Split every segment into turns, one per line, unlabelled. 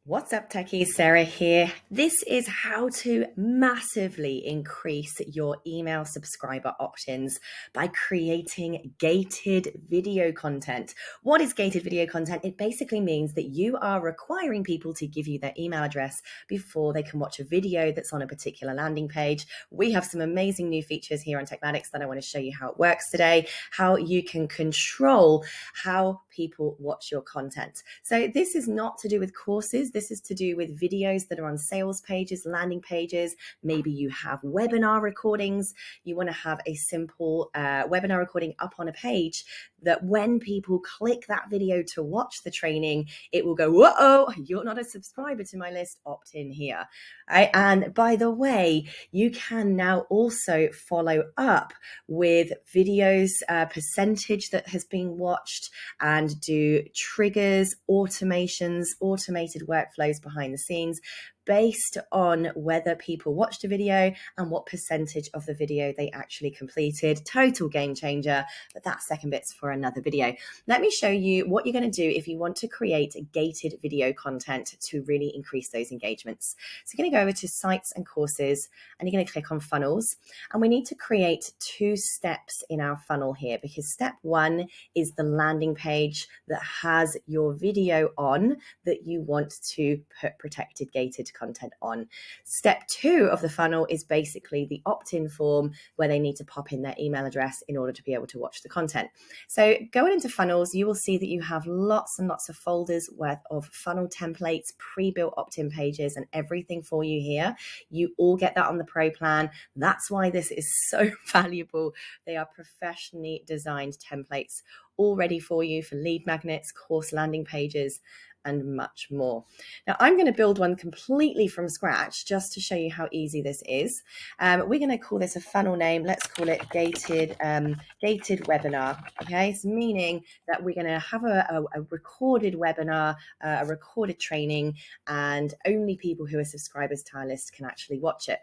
What's up, techies? Sarah here. This is how to massively increase your email subscriber opt-ins by creating gated video content. What is gated video content? It basically means that you are requiring people to give you their email address before they can watch a video that's on a particular landing page. We have some amazing new features here on TekMatix that I want to show you how it works today, how you can control how people watch your content. So this is not to do with courses. This is to do with videos that are on sales pages, landing pages. Maybe you have webinar recordings. You want to have a simple webinar recording up on a page that when people click that video to watch the training, it will go, whoa, you're not a subscriber to my list, opt in here. Right? And by the way, you can now also follow up with videos, percentage that has been watched, and do triggers, automations, automated workflows behind the scenes based on whether people watched a video and what percentage of the video they actually completed. Total game changer, but that second bit's for another video. Let me show you what you're going to do if you want to create gated video content to really increase those engagements. So you're going to go over to sites and courses, and you're going to click on funnels. And we need to create 2 steps in our funnel here, because step 1 is the landing page that has your video on that you want to put protected gated content on. Step 2 of the funnel is basically the opt-in form where they need to pop in their email address in order to be able to watch the content. So going into funnels, you will see that you have lots and lots of folders worth of funnel templates, pre-built opt-in pages, and everything for you here. You all get that on the Pro plan. That's why this is so valuable. They are professionally designed templates all ready for you for lead magnets, course landing pages, and much more. Now, I'm going to build one completely from scratch just to show you how easy this is. We're going to call this a funnel name. Let's call it gated webinar. Okay, so meaning that we're going to have a recorded webinar, a recorded training, and only people who are subscribers to our list can actually watch it.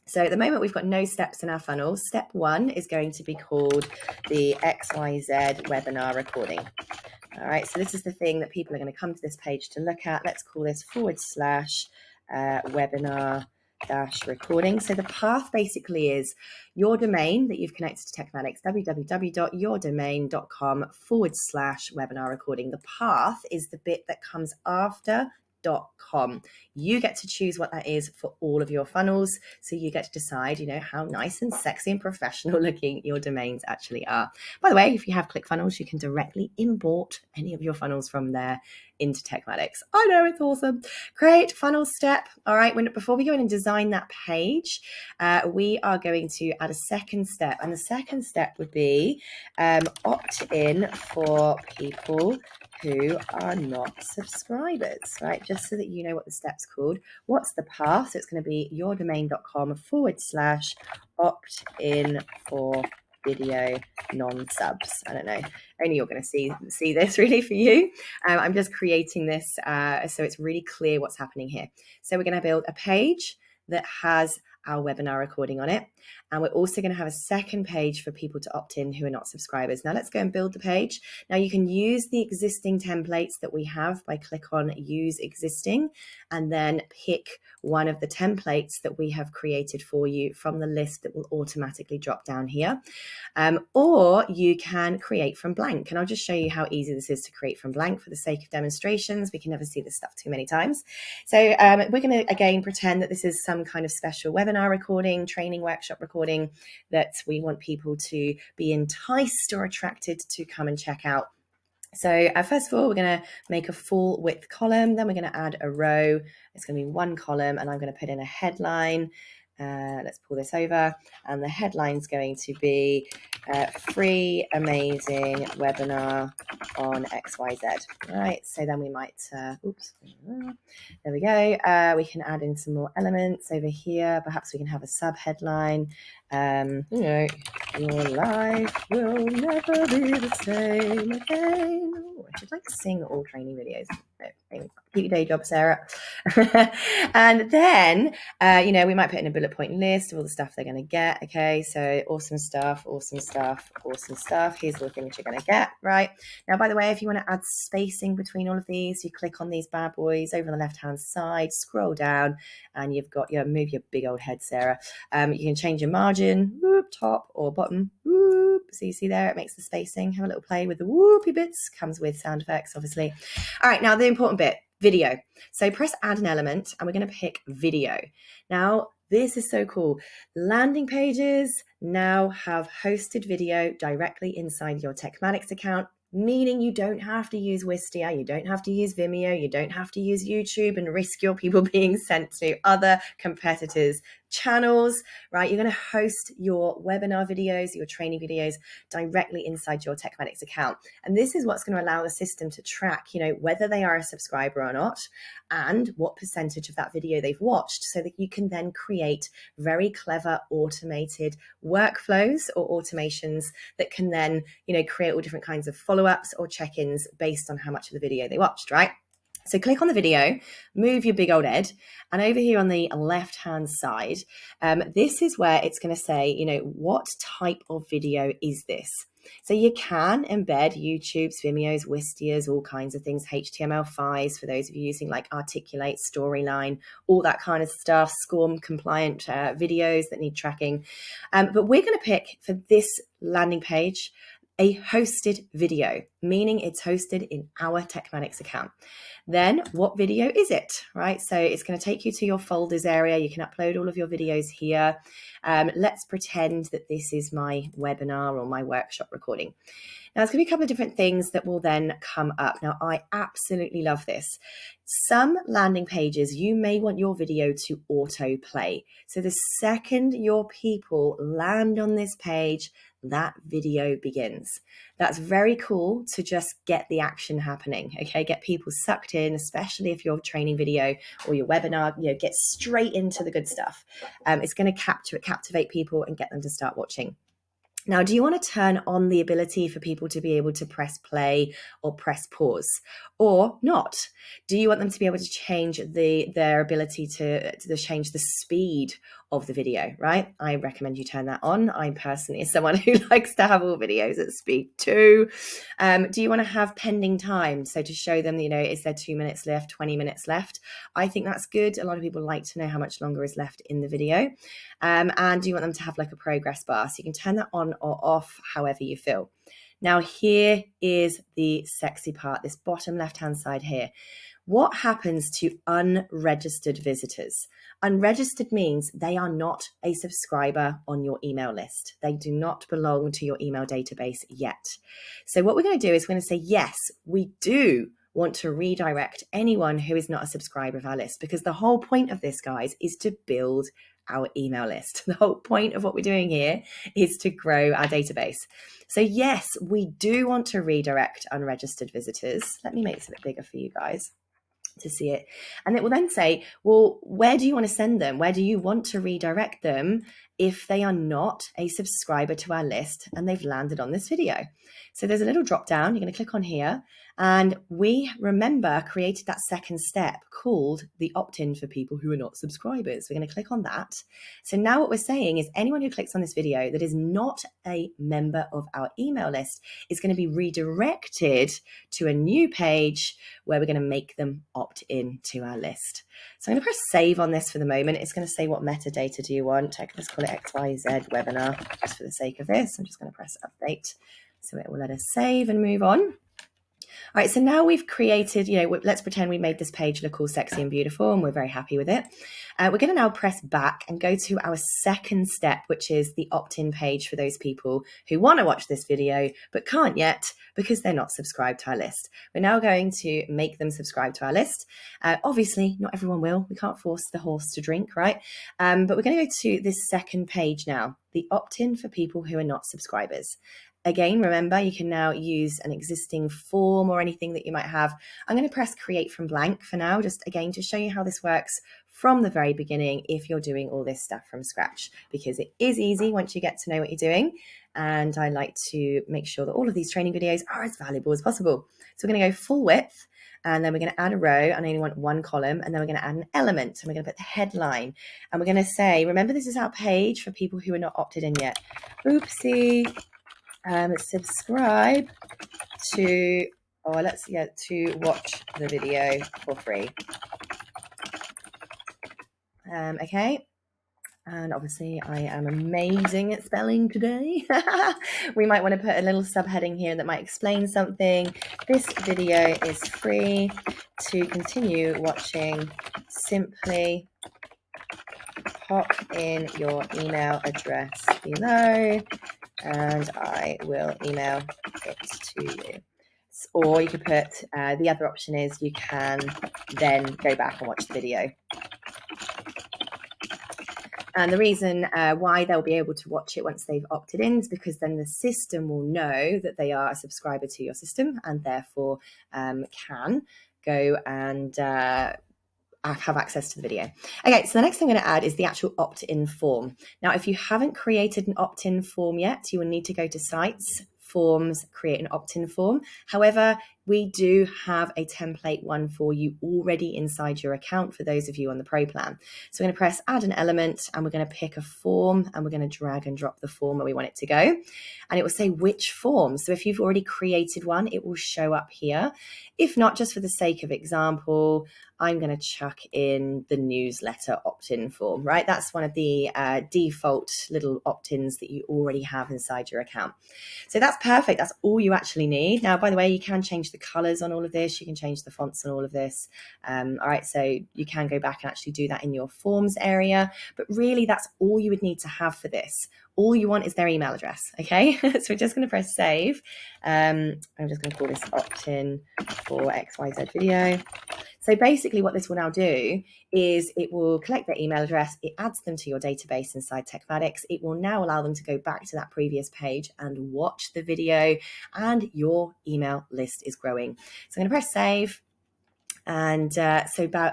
So at the moment, we've got no steps in our funnel. Step 1 is going to be called the XYZ webinar recording. All right, so this is the thing that people are going to come to this page to look at. Let's call this /webinar recording. So the path basically is your domain that you've connected to TekMatix, www.yourdomain.com/webinar recording. The path is the bit that comes after .com. You get to choose what that is for all of your funnels. So you get to decide, how nice and sexy and professional looking your domains actually are. By the way, if you have ClickFunnels, you can directly import any of your funnels from there into TekMatix. I know, it's awesome. Create funnel step. All right, before we go in and design that page, we are going to add a second step. And the second step would be opt-in for people who are not subscribers, right? Just so that you know what the step's called. What's the path? So it's going to be yourdomain.com/opt-in for video non-subs. I don't know. Only you're going to see this really for you. I'm just creating this so it's really clear what's happening here. So we're going to build a page that has our webinar recording on it. And we're also going to have a second page for people to opt in who are not subscribers. Now let's go and build the page. Now you can use the existing templates that we have by click on use existing and then pick one of the templates that we have created for you from the list that will automatically drop down here. Or you can create from blank. And I'll just show you how easy this is to create from blank for the sake of demonstrations. We can never see this stuff too many times. So we're going to, again, pretend that this is some kind of special webinar recording, training workshop recording that we want people to be enticed or attracted to come and check out. So first of all, we're going to make a full width column. Then we're going to add a row. It's going to be one column, and I'm going to put in a headline. Let's pull this over, and the headline's going to be free amazing webinar on XYZ. All right, so then we might there we go. We can add in some more elements over here. Perhaps we can have a sub headline. Your life will never be the same again. Ooh, I should like sing all training videos. Keep your day job, Sarah. And then, we might put in a bullet point list of all the stuff they're going to get. Okay, so awesome stuff, awesome stuff, awesome stuff. Here's all the things you're going to get, right? Now, by the way, if you want to add spacing between all of these, you click on these bad boys over on the left-hand side, scroll down, and you've got move your big old head, Sarah. You can change your margin, whoop, top or bottom, whoop. So you see there, it makes the spacing. Have a little play with the whoopy bits. Comes with sound effects, obviously. All right, now the important bit, video. So press add an element, and we're going to pick video. Now, this is so cool. Landing pages now have hosted video directly inside your TekMatix account, meaning you don't have to use Wistia, you don't have to use Vimeo, you don't have to use YouTube and risk your people being sent to other competitors' channels, right? You're going to host your webinar videos, your training videos directly inside your TekMatix account. And this is what's going to allow the system to track, whether they are a subscriber or not, and what percentage of that video they've watched, so that you can then create very clever automated workflows or automations that can then, create all different kinds of follow-ups or check-ins based on how much of the video they watched, right? So click on the video, move your big old head, and over here on the left-hand side, this is where it's going to say, what type of video is this? So you can embed YouTube's, Vimeo's, Wistia's, all kinds of things, HTML5s for those of you using like Articulate, Storyline, all that kind of stuff, SCORM compliant videos that need tracking. But we're going to pick for this landing page a hosted video, meaning it's hosted in our TekMatix account. Then what video is it, right? So it's going to take you to your folders area. You can upload all of your videos here. Let's pretend that this is my webinar or my workshop recording. Now, there's going to be a couple of different things that will then come up. Now, I absolutely love this. Some landing pages, you may want your video to autoplay. So the second your people land on this page, that video begins. That's very cool to just get the action happening, okay? Get people sucked in, especially if your training video or your webinar, get straight into the good stuff. It's going to captivate people and get them to start watching. Now, do you want to turn on the ability for people to be able to press play or press pause or not? Do you want them to be able to change their ability to change the speed of the video, right? I recommend you turn that on. I personally is someone who likes to have all videos at speed too. Do you want to have pending time? So to show them, is there 2 minutes left, 20 minutes left? I think that's good. A lot of people like to know how much longer is left in the video. And do you want them to have like a progress bar? So you can turn that on or off however you feel. Now, here is the sexy part, this bottom left-hand side here. What happens to unregistered visitors? Unregistered means they are not a subscriber on your email list. They do not belong to your email database yet. So what we're going to do is we're going to say, yes, we do want to redirect anyone who is not a subscriber of our list, because the whole point of this, guys, is to build our email list. The whole point of what we're doing here is to grow our database. So yes, we do want to redirect unregistered visitors. Let me make this a bit bigger for you guys to see it. And it will then say, well, where do you want to send them? Where do you want to redirect them if they are not a subscriber to our list and they've landed on this video? So there's a little drop down. You're going to click on here. And we, remember, created that second step called the opt-in for people who are not subscribers. We're going to click on that. So now what we're saying is anyone who clicks on this video that is not a member of our email list is going to be redirected to a new page where we're going to make them opt in to our list. So I'm going to press save on this for the moment. It's going to say what metadata do you want. I can just call it XYZ webinar just for the sake of this. I'm just going to press update. So it will let us save and move on. All right, so now we've created, let's pretend we made this page look all sexy and beautiful and we're very happy with it. We're going to now press back and go to our second step, which is the opt-in page for those people who want to watch this video but can't yet because they're not subscribed to our list. We're now going to make them subscribe to our list. Obviously, not everyone will. We can't force the horse to drink, right? But we're going to go to this second page now, the opt-in for people who are not subscribers. Again, remember, you can now use an existing form or anything that you might have. I'm going to press create from blank for now, just again to show you how this works from the very beginning if you're doing all this stuff from scratch, because it is easy once you get to know what you're doing. And I like to make sure that all of these training videos are as valuable as possible. So we're going to go full width, and then we're going to add a row. I only want one column, and then we're going to add an element, and we're going to put the headline, and we're going to say, remember, this is our page for people who are not opted in yet. Oopsie. Subscribe to, to watch the video for free. Okay. And obviously I am amazing at spelling today. We might want to put a little subheading here that might explain something. This video is free. To continue watching, simply pop in your email address below and I will email it to you. Or you could put, the other option is you can then go back and watch the video. And the reason why they'll be able to watch it once they've opted in is because then the system will know that they are a subscriber to your system and therefore can go and have access to the video. Okay, so the next thing I'm going to add is the actual opt-in form. Now, if you haven't created an opt-in form yet, you will need to go to Sites, Forms, create an opt-in form. However, we do have a template one for you already inside your account for those of you on the Pro plan. So we're going to press add an element and we're going to pick a form and we're going to drag and drop the form where we want it to go. And it will say which form. So if you've already created one, it will show up here. If not, just for the sake of example, I'm going to chuck in the newsletter opt-in form, right? That's one of the default little opt-ins that you already have inside your account. So that's perfect. That's all you actually need. Now, by the way, you can change the colors on all of this. You can change the fonts on all of this. All right, so you can go back and actually do that in your forms area. But really, that's all you would need to have for this. All you want is their email address, okay? So we're just going to press save. I'm just going to call this opt-in for XYZ video. So basically what this will now do is it will collect their email address, it adds them to your database inside TekMatix. It will now allow them to go back to that previous page and watch the video, and your email list is growing. So I'm going to press save. And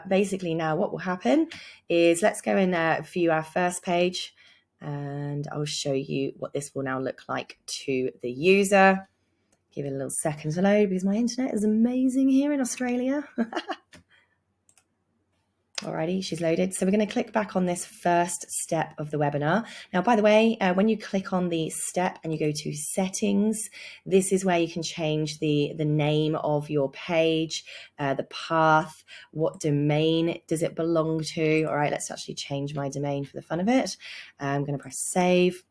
basically now what will happen is let's go and view our first page, and I'll show you what this will now look like to the user. Give it a little second to load because my internet is amazing here in Australia. Alrighty, she's loaded. So we're going to click back on this first step of the webinar. Now, by the way, when you click on the step and you go to settings, this is where you can change the name of your page, the path, what domain does it belong to. All right, let's actually change my domain for the fun of it. I'm going to press save.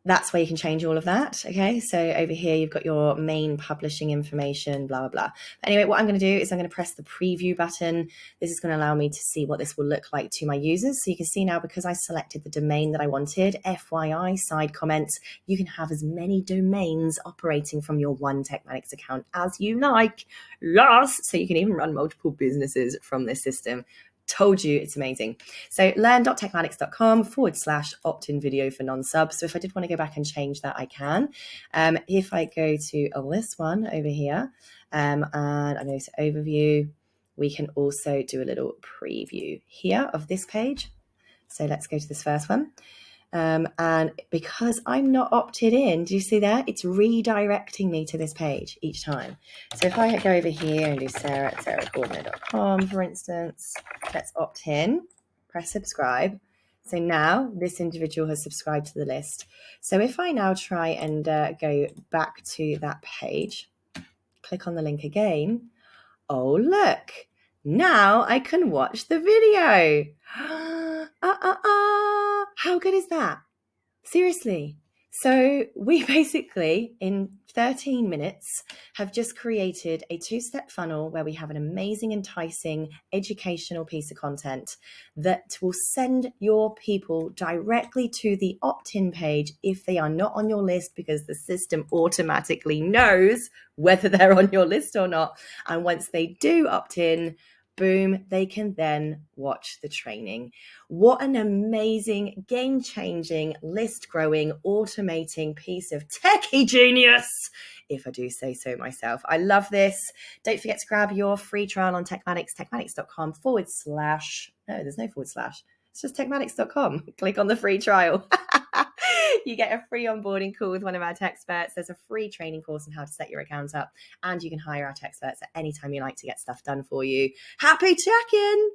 That's where you can change all of that. Okay, so over here you've got your main publishing information, blah, blah, blah. Anyway, what I'm going to do is I'm going to press the preview button. This is going to allow me to see what this will look like to my users. So you can see now, because I selected the domain that I wanted, FYI, side comments, you can have as many domains operating from your one TekMatix account as you like. Yes! So you can even run multiple businesses from this system. Told you, it's amazing. So learn.tekmatix.com/opt-in video for non-subs. So if I did want to go back and change that, I can. If I go to this one over here, and I go to overview, we can also do a little preview here of this page. So let's go to this first one. And because I'm not opted in, do you see that? It's redirecting me to this page each time. So if I go over here and do Sarah at sarahgordner.com, for instance, let's opt in, press subscribe. So now this individual has subscribed to the list. So if I now try and go back to that page, click on the link again. Oh, look, now I can watch the video. How good is that? Seriously. So we basically, in 13 minutes, have just created a 2-step funnel where we have an amazing, enticing, educational piece of content that will send your people directly to the opt-in page if they are not on your list, because the system automatically knows whether they're on your list or not. And once they do opt in, boom, they can then watch the training. What an amazing, game-changing, list-growing, automating piece of techie genius, if I do say so myself. I love this. Don't forget to grab your free trial on TekMatix, tekmatix.com / no, there's no / it's just tekmatix.com. Click on the free trial. You get a free onboarding call with one of our tech experts. There's a free training course on how to set your account up, and you can hire our tech experts at any time you like to get stuff done for you. Happy check-in!